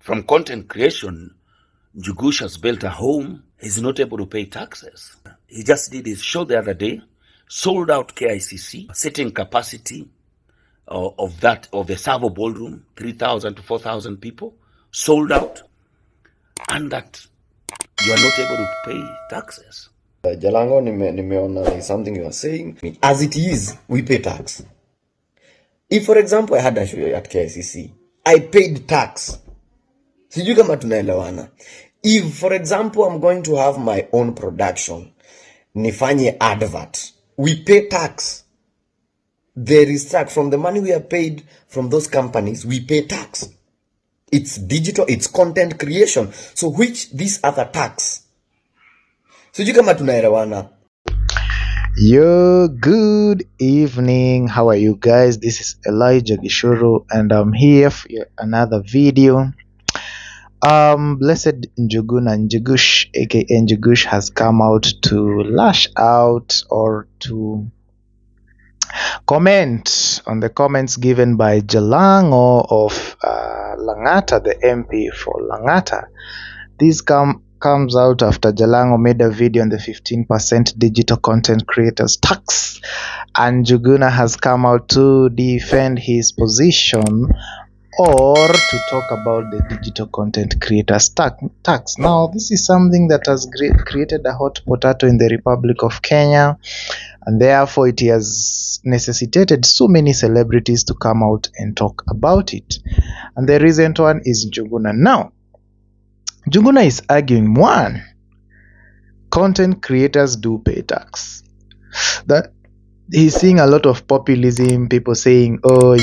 From content creation, Njugush has built a home. He's not able to pay taxes. He just did his show the other day, sold out KICC, sitting capacity of the Savo Ballroom, 3,000 to 4,000 people, sold out, and that you are not able to pay taxes. Jalang'o, nimeona something you are saying. As it is, we pay tax. If for example I had a show at KICC, I paid tax. Sijui kama tunaelewana. If for example I'm going to have my own production, nifanye advert, we pay tax. There is tax from the money we are paid from those companies. We pay tax. It's digital, it's content creation. So which this other tax? Sijui kama tunaelewana. Yo, good evening. How are you guys? This is Elijah.gichuru and I'm here for another video. Blessed Njugush, aka Njugush, has come out to lash out or to comment on the comments given by Jalang'o of Lang'ata, the MP for Lang'ata. This comes out after Jalang'o made a video on the 15% digital content creators tax, and Njuguna has come out to defend his position or to talk about the digital content creators tax. Now, this is something that has created a hot potato in the Republic of Kenya, and therefore it has necessitated so many celebrities to come out and talk about it. And the recent one is Njuguna. Now, Njuguna is arguing, one, content creators do pay tax. That he's seeing a lot of populism, people saying, oh,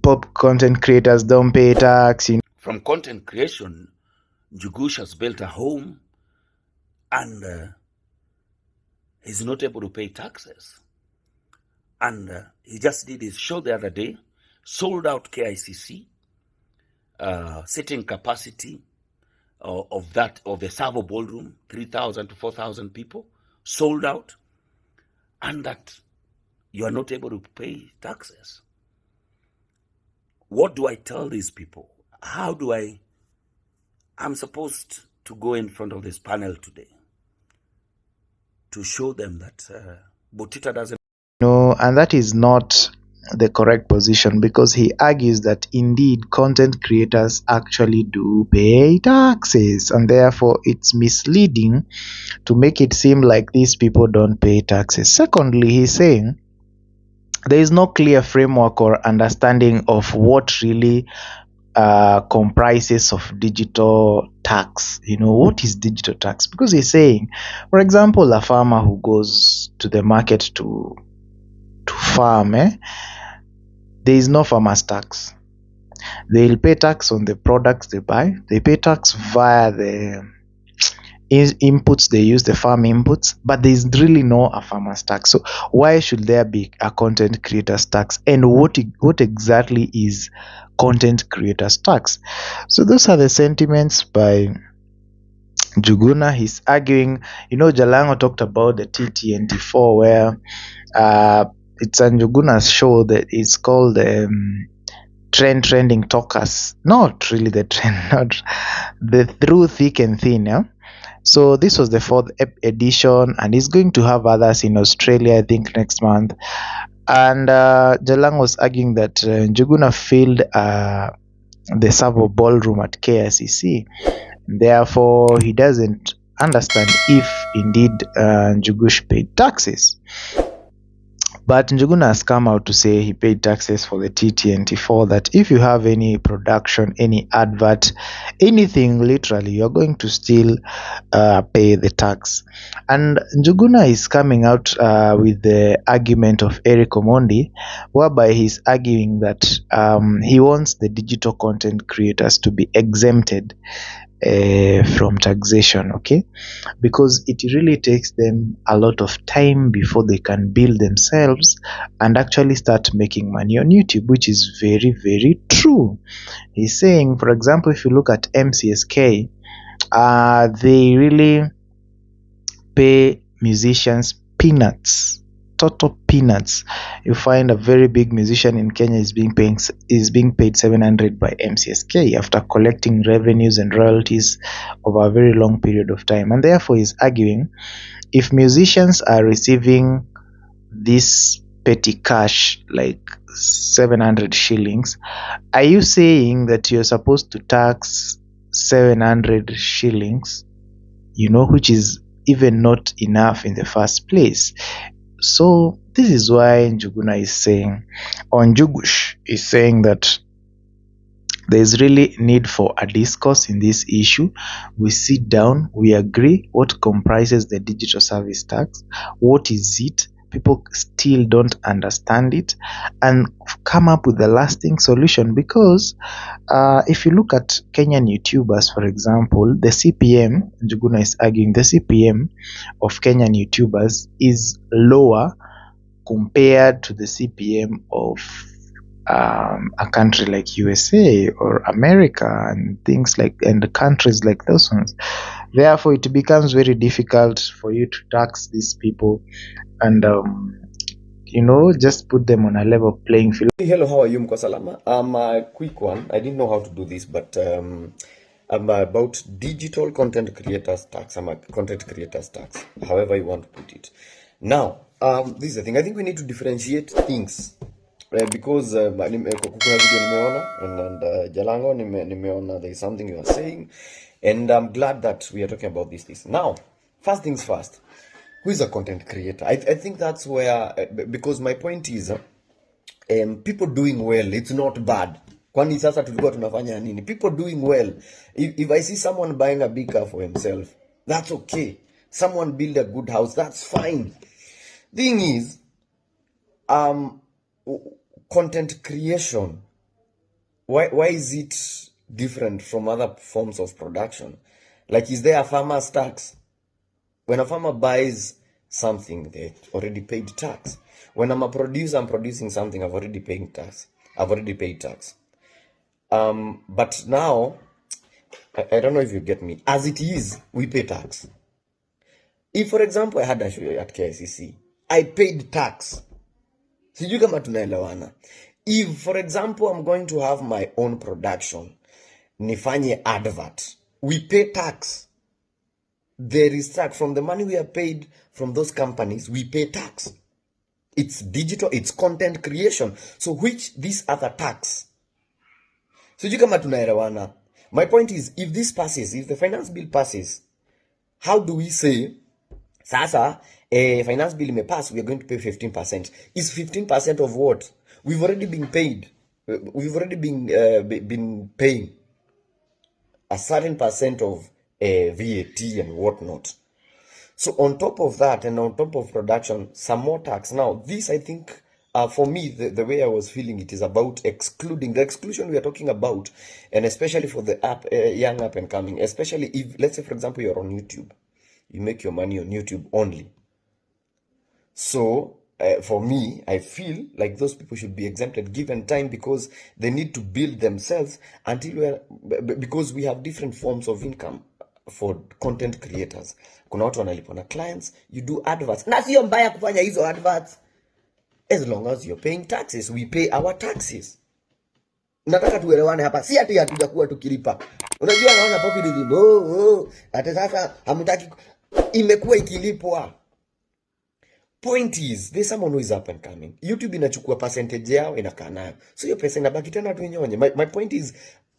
pop content creators don't pay tax. From content creation, Njugush has built a home, and he's not able to pay taxes. And he just did his show the other day, sold out KICC, sitting capacity of the Savo Ballroom, 3,000 to 4,000 people, sold out, and that you are not able to pay taxes. What do I tell these people? How do I'm supposed to go in front of this panel today to show them that Butita doesn't. No, and that is not the correct position, because he argues that indeed content creators actually do pay taxes, and therefore it's misleading to make it seem like these people don't pay taxes. Secondly, he's saying there is no clear framework or understanding of what really comprises of digital tax. What is digital tax? Because he's saying, for example, a farmer who goes to the market to farm, there is no farmer's tax. They'll pay tax on the products they buy. They pay tax via the inputs they use, the farm inputs, but there is really no a farmer's tax. So why should there be a content creators tax? And what exactly is content creators tax? So those are the sentiments by Njuguna. He's arguing, Jalang'o talked about the TTNT4, where it's a Njuguna's show that is called Trending Talkers. Not really the trend, not the Through Thick and Thin. Yeah? So this was the 4th edition, and he's going to have others in Australia, I think, next month. And Jalang'o was arguing that Njuguna filled the Savo Ballroom at KICC. Therefore, he doesn't understand if indeed Njugush paid taxes. But Njuguna has come out to say he paid taxes for the TTNT4, that if you have any production, any advert, anything literally, you're going to still pay the tax. And Njuguna is coming out with the argument of Eric Omondi, whereby he's arguing that he wants the digital content creators to be exempted from taxation, okay, because it really takes them a lot of time before they can build themselves and actually start making money on YouTube, which is very, very true. He's saying, for example, if you look at MCSK, they really pay musicians peanuts total peanuts. You find a very big musician in Kenya is being paid 700 by MCSK after collecting revenues and royalties over a very long period of time, and therefore is arguing if musicians are receiving this petty cash like 700 shillings, are you saying that you're supposed to tax 700 shillings, which is even not enough in the first place? So this is why Njuguna is saying, or Njugush is saying, that there is really need for a discourse in this issue. We sit down, we agree what comprises the digital service tax, what is it, people still don't understand it, and come up with a lasting solution. Because if you look at Kenyan YouTubers, for example, the CPM, Njuguna is arguing, the CPM of Kenyan YouTubers is lower compared to the CPM of a country like USA or America and and countries like those ones. Therefore, it becomes very difficult for you to tax these people and just put them on a level playing field. Hello, how are you? Mko salama? A quick one. I didn't know how to do this, but about digital content creators tax. I'm a content creators tax, however you want to put it. Now, this is the thing. I think we need to differentiate things. Because kuna video nimeona and Jalang'o nimeona there is something you are saying, and I'm glad that we are talking about this. Now, first things first, who is a content creator? I think that's where, because my point is, people doing well, it's not bad. Kwani sasa tulikuwa tunafanya nini? People doing well. If I see someone buying a big car for himself, that's okay. Someone build a good house, that's fine. Thing is, content creation, why is it different from other forms of production? Like, is there a farmer's tax? When a farmer buys something, they already paid tax. When I'm a producer, I'm producing something, I've already paid tax. But now, I don't know if you get me. As it is, we pay tax. If, for example, I had a show at KICC, I paid tax. Sijui kama tunaelewana. If, for example, I'm going to have my own production, nifanye advert, we pay tax. There is tax. From the money we are paid from those companies, we pay tax. It's digital, it's content creation. So which this other tax? Sijui kama tunaelewana. My point is, if this passes, if the finance bill passes, how do we say, sasa, finance bill may pass, we are going to pay 15%. Is 15% of what? We've already been paid. We've already been paying a certain percent of VAT and whatnot. So on top of that, and on top of production, some more tax. Now, this, I think, for me, the way I was feeling it is about excluding. The exclusion we are talking about, and especially for the young up and coming, especially if, let's say, for example, you're on YouTube. You make your money on YouTube only. So, for me, I feel like those people should be exempted given time, because they need to build themselves because we have different forms of income for content creators. Kuna watu wanalipwa na clients, you do adverts. Na sio mbaya kufanya hizo adverts. As long as you're paying taxes, we pay our taxes. Nataka tuelewane hapa. Si ati hatujakuwa tukilipa. Unajua naona populism. Ati sasa hamtaki, imekuwa ikilipwa. Point is, there's someone who is up and coming. YouTube inachukua percentage yao inakaa nayo. So hiyo pesa inabaki tena tu nyonye. My point is,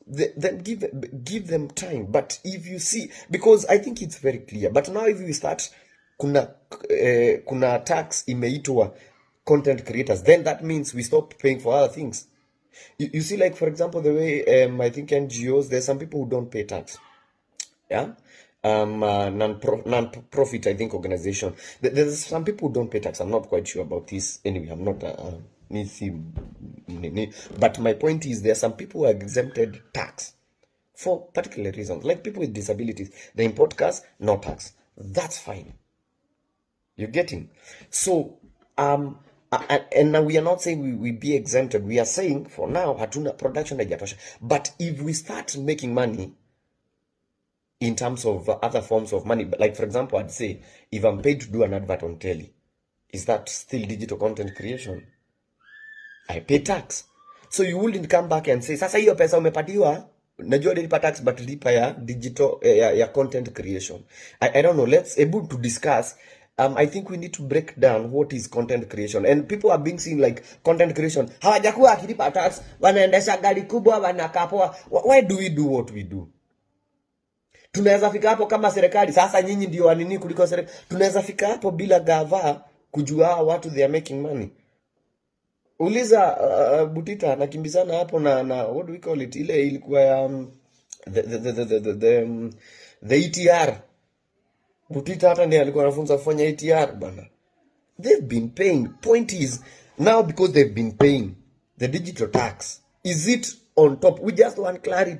then give them time. But if you see, because I think it's very clear. But now if you start, kuna tax imeitwa content creators, then that means we stop paying for other things. You see, like, for example, the way I think NGOs, there's some people who don't pay tax. Yeah. Non-profit, I think, organization. There's some people who don't pay tax. I'm not quite sure about this. Anyway, I'm not but my point is, there are some people who are exempted tax for particular reasons, like people with disabilities. They import cars, no tax. That's fine. You're getting? So, and now we are not saying we be exempted. We are saying, for now, hatuna production haijatosha. But if we start making money in terms of other forms of money, like, for example, I'd say, if I'm paid to do an advert on telly, Is that still digital content creation? I pay tax. So you wouldn't come back and say, sasa hiyo pesa umepatiwa, najua nilipa tax but lipa ya digital, ya content creation. I don't know, let's able to discuss. I think we need to break down what is content creation. And people are being seen like content creation. Hawajakuwa akilipa tax, wanaendesha gari kubwa, wanakaa poa. Why do we do what we do? Tunaweza fika hapo kama serikali, sasa nyinyi ndio wanini kuliko serikali. Tunaweza fika hapo bila gava kujua watu they are making money. Uliza Butita nakimbizana hapo na what do we call it, ile ilikuwa ya the ETR. Butita hata ndiye alikuwa anafunza kufanya ETR bana. They've been paying. Point is, now because they've been paying the digital tax, is it on top? We just want clarity.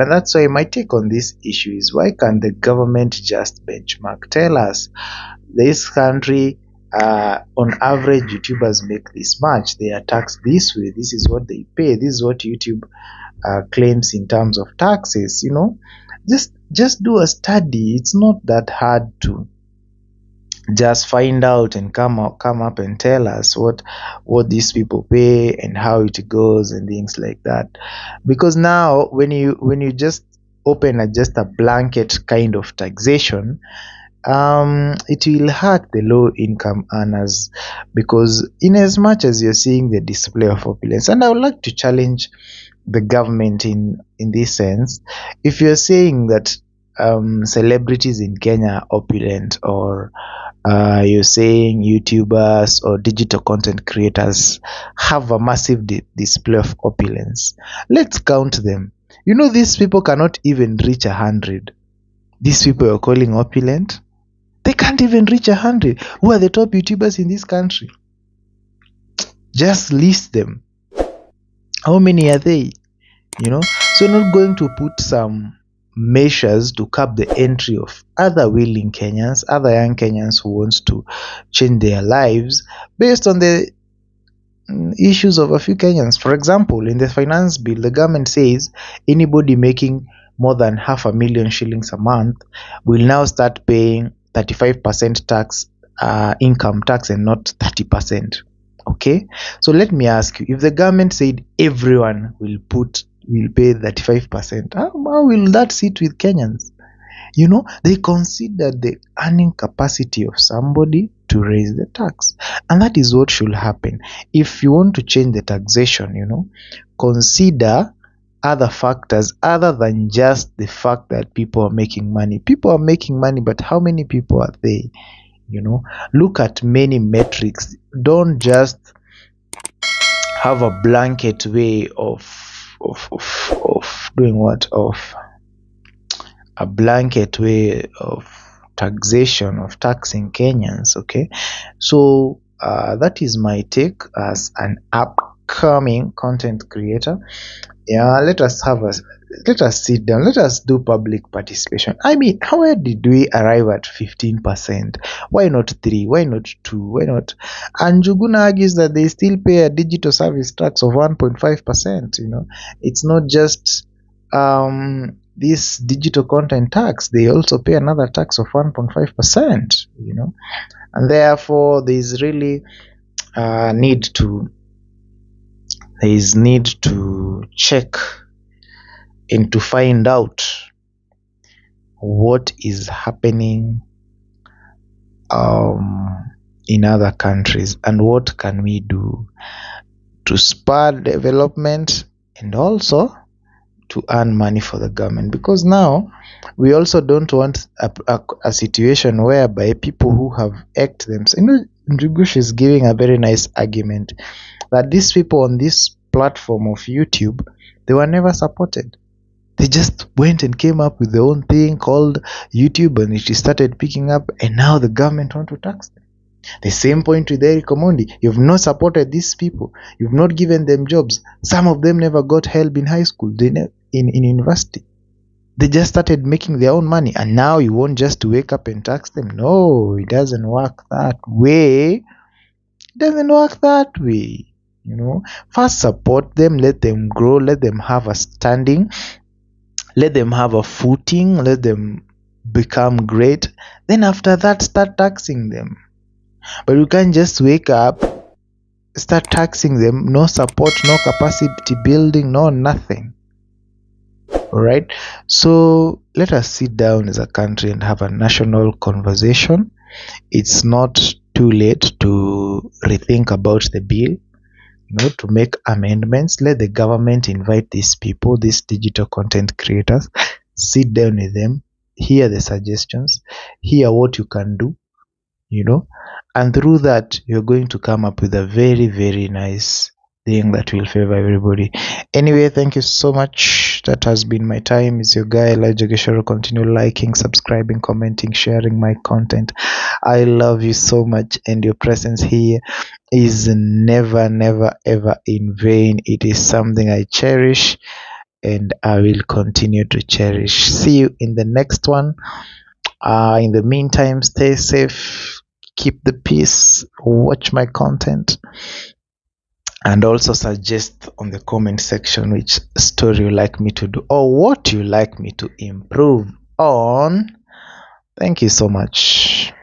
And that's why my take on this issue is, why can't the government just benchmark? Tell us, this country, on average, YouTubers make this much. They are taxed this way. This is what they pay. This is what YouTube claims in terms of taxes. Just do a study. It's not that hard to just find out and come up and tell us what these people pay and how it goes and things like that. Because now when you just open just a blanket kind of taxation, it will hurt the low income earners, because in as much as you're seeing the display of opulence, and I would like to challenge the government in this sense, if you're saying that celebrities in Kenya are opulent, or you're saying YouTubers or digital content creators have a massive display of opulence, let's count them. These people cannot even reach 100. These people you're calling opulent, they can't even reach 100. Who are the top YouTubers in this country? Just list them. How many are they? So not going to put some measures to cap the entry of other willing Kenyans, other young Kenyans who wants to change their lives based on the issues of a few Kenyans. For example, in the finance bill, the government says anybody making more than 500,000 shillings a month will now start paying 35% tax, income tax, and not 30%. Okay, so let me ask you, if the government said everyone will pay 35%, how will that sit with Kenyans? They consider the earning capacity of somebody to raise the tax, and that is what should happen. If you want to change the taxation, consider other factors other than just the fact that people are making money. People are making money, but how many people are they? Look at many metrics. Don't just have a blanket way of doing what, of a blanket way of taxation, of taxing Kenyans. Okay, so that is my take as an upcoming content creator. Yeah, let us sit down, let us do public participation. I mean, how did we arrive at 15%? Why not 3? Why not 2? Why not? And Njuguna argues that they still pay a digital service tax of 1.5%. It's not just this digital content tax, they also pay another tax of 1.5%. And therefore there's really need to check and to find out what is happening in other countries and what can we do to spur development and also to earn money for the government, because now we also don't want a situation whereby people who have act themselves. Njugush is giving a very nice argument that these people on this platform of YouTube, they were never supported. They just went and came up with their own thing called YouTube, and it started picking up, and now the government want to tax them. The same point with Eric Omondi. You've not supported these people. You've not given them jobs. Some of them never got help in high school, in university. They just started making their own money, and now you want just to wake up and tax them? No, it doesn't work that way. It doesn't work that way. First support them, let them grow, let them have a standing, let them have a footing, let them become great. Then after that, start taxing them. But you can't just wake up, start taxing them, no support, no capacity building, no nothing. Alright, so let us sit down as a country and have a national conversation. It's not too late to rethink about the bill, to make amendments. Let the government invite these people, these digital content creators, sit down with them, hear the suggestions, hear what you can do, and through that you're going to come up with a very, very nice thing that will favor everybody. Anyway, thank you so much. That has been my time. It's your guy Elijah.gichuru. Continue liking, subscribing, commenting, sharing my content. I love you so much, and your presence here is never, never, ever in vain. It is something I cherish, and I will continue to cherish. See you in the next one. In the meantime, stay safe, keep the peace, watch my content, and also suggest on the comment section which story you like me to do or what you like me to improve on. Thank you so much.